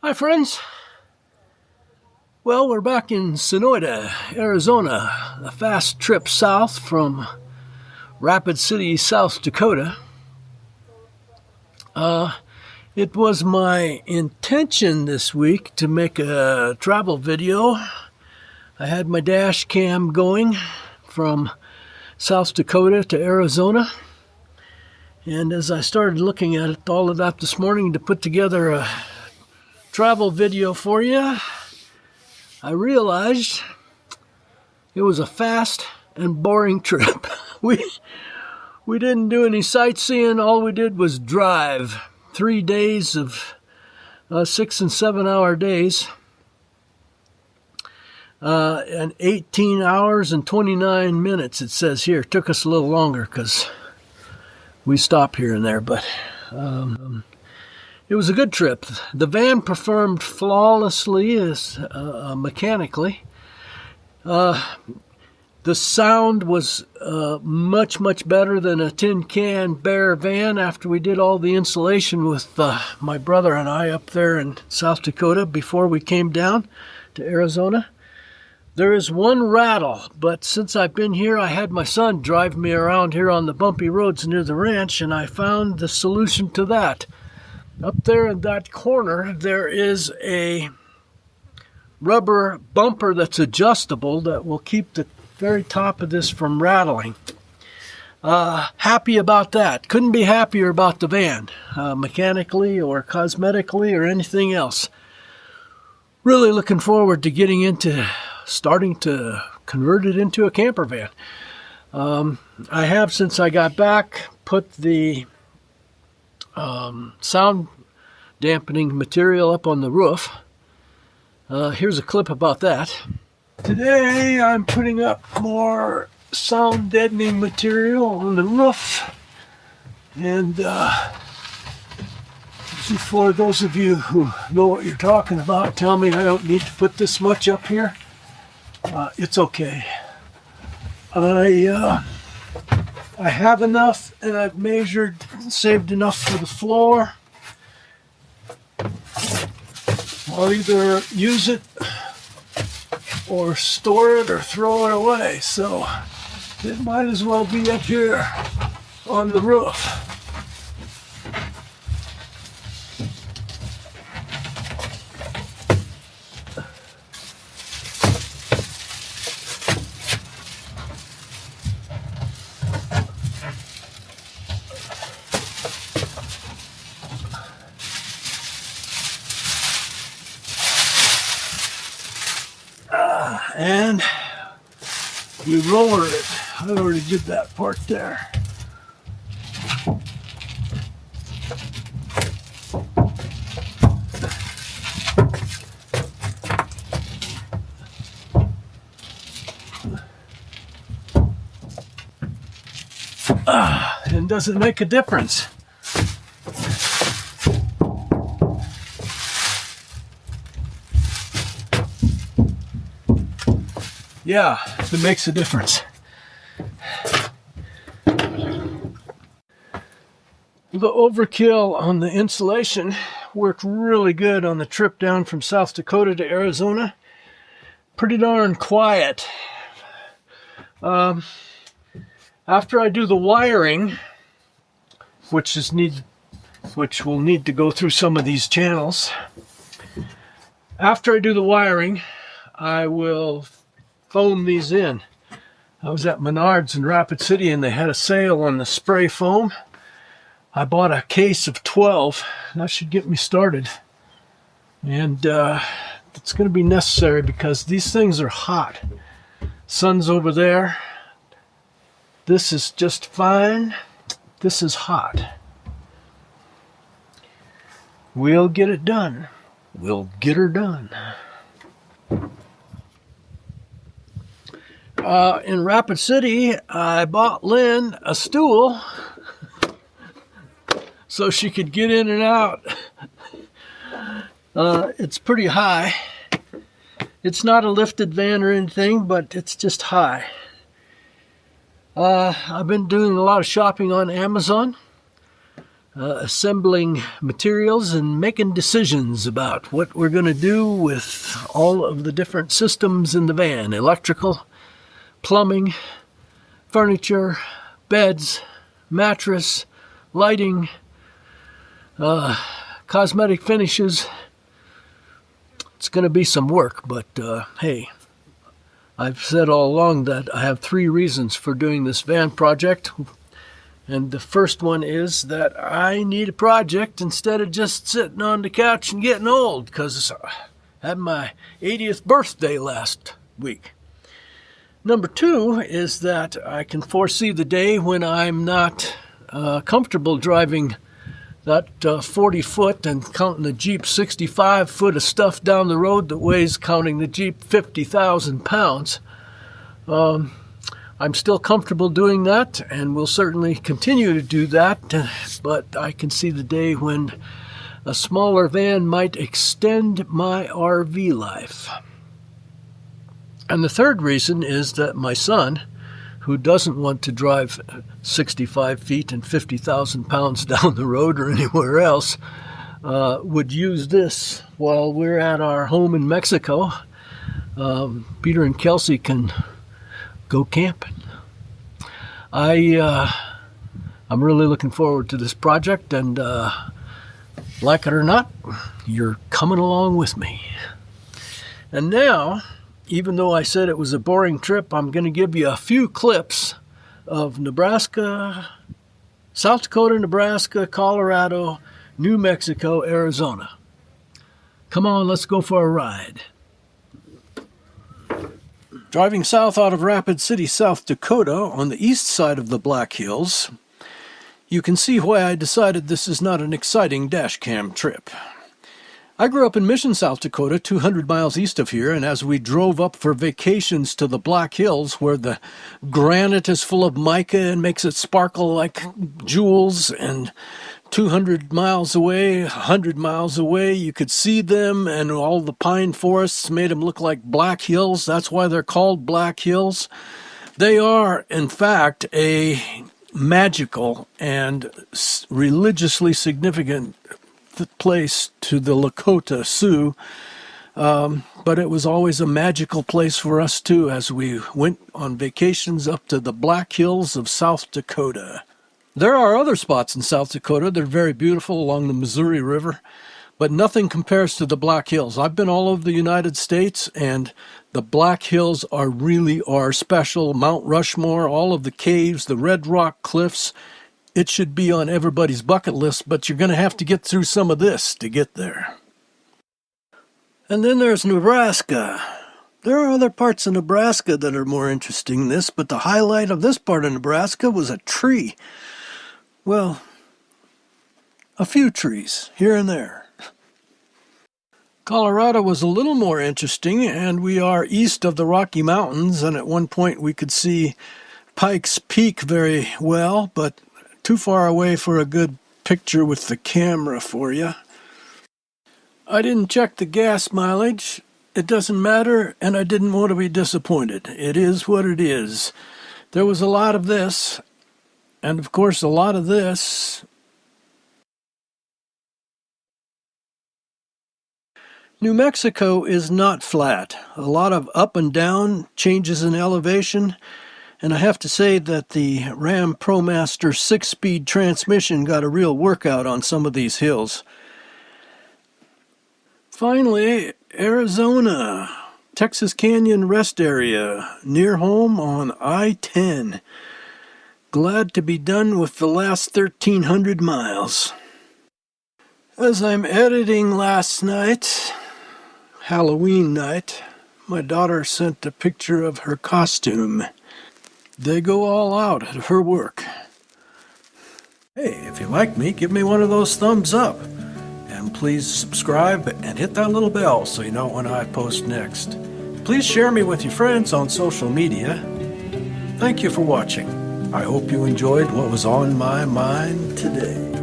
Hi friends. Well, we're back in Sonoyta, Arizona, a fast trip south from Rapid City, South Dakota. It was my intention this week to make a travel video. I had my dash cam going from South Dakota to Arizona. And as I started looking at all of that this morning to put together a travel video for you, I realized it was a fast and boring trip. We didn't do any sightseeing. All we did was drive 3 days of 6 and 7 hour days, and 18 hours and 29 minutes it says here. It took us a little longer because we stopped here and there, but it was a good trip. The van performed flawlessly mechanically. The sound was much better than a tin can bare van after we did all the insulation with my brother and I up there in South Dakota before we came down to Arizona. There is one rattle, but since I've been here, I had my son drive me around here on the bumpy roads near the ranch, and I found the solution to that. Up there in that corner, there is a rubber bumper that's adjustable that will keep the very top of this from rattling. Happy about that. Couldn't be happier about the van, mechanically or cosmetically or anything else. Really looking forward to starting to convert it into a camper van. I have, since I got back, put the sound dampening material up on the roof. Here's a clip about that. Today I'm putting up more sound deadening material on the roof, and for those of you who know what you're talking about, tell me I don't need to put this much up here. It's okay. I have enough, and I've measured, saved enough for the floor. I'll either use it or store it or throw it away, so it might as well be up here on the roof. And we lower it. I already did that part there. And does it make a difference? Yeah, it makes a difference. The overkill on the insulation worked really good on the trip down from South Dakota to Arizona. Pretty darn quiet. After I do the wiring, which will need to go through some of these channels. After I do the wiring, I will foam these in. I was at Menards in Rapid City and they had a sale on the spray foam. I bought a case of 12. That should get me started. And it's going to be necessary because these things are hot. Sun's over there. This is just fine. This is hot. We'll get it done. We'll get her done. In Rapid City, I bought Lynn a stool so she could get in and out. It's pretty high. It's not a lifted van or anything, but it's just high. I've been doing a lot of shopping on Amazon. assembling materials and making decisions about what we're going to do with all of the different systems in the van: electrical, plumbing, furniture, beds, mattress, lighting, cosmetic finishes. It's going to be some work, but hey, I've said all along that I have 3 reasons for doing this van project. And the first one is that I need a project instead of just sitting on the couch and getting old, because I had my 80th birthday last week. Number 2 is that I can foresee the day when I'm not comfortable driving that 40-foot and counting the Jeep 65-foot of stuff down the road that weighs, counting the Jeep, 50,000 pounds. I'm still comfortable doing that, and will certainly continue to do that, but I can see the day when a smaller van might extend my RV life. And the third reason is that my son, who doesn't want to drive 65 feet and 50,000 pounds down the road or anywhere else, would use this while we're at our home in Mexico. Peter and Kelsey can go camping. I'm really looking forward to this project, and like it or not, you're coming along with me. And now, even though I said it was a boring trip, I'm going to give you a few clips of Nebraska, South Dakota, Nebraska, Colorado, New Mexico, Arizona. Come on, let's go for a ride. Driving south out of Rapid City, South Dakota, on the east side of the Black Hills, you can see why I decided this is not an exciting dashcam trip. I grew up in Mission, South Dakota, 200 miles east of here, and as we drove up for vacations to the Black Hills, where the granite is full of mica and makes it sparkle like jewels, and 200 miles away, 100 miles away, you could see them, and all the pine forests made them look like Black Hills. That's why they're called Black Hills. They are, in fact, a magical and religiously significant place to the Lakota Sioux, but it was always a magical place for us too as we went on vacations up to the Black Hills of South Dakota. There are other spots in South Dakota that are very beautiful along the Missouri River, but nothing compares to the Black Hills. I've been all over the United States, and the Black Hills really are special. Mount Rushmore, all of the caves, the Red Rock Cliffs. It should be on everybody's bucket list, but you're going to have to get through some of this to get there. And then there's Nebraska. There are other parts of Nebraska that are more interesting than this, but the highlight of this part of Nebraska was a tree. Well, a few trees here and there. Colorado was a little more interesting, and we are east of the Rocky Mountains, and at one point we could see Pikes Peak very well, but too far away for a good picture with the camera for you. I didn't check the gas mileage. It doesn't matter, and I didn't want to be disappointed. It is what it is. There was a lot of this, and of course a lot of this. New Mexico is not flat. A lot of up and down, changes in elevation, and I have to say that the Ram ProMaster 6-speed transmission got a real workout on some of these hills. Finally, Arizona, Texas Canyon Rest Area, near home on I-10. Glad to be done with the last 1,300 miles. As I'm editing last night, Halloween night, my daughter sent a picture of her costume. They go all out at her work. Hey, if you like me, give me one of those thumbs up. And please subscribe and hit that little bell so you know when I post next. Please share me with your friends on social media. Thank you for watching. I hope you enjoyed what was on my mind today.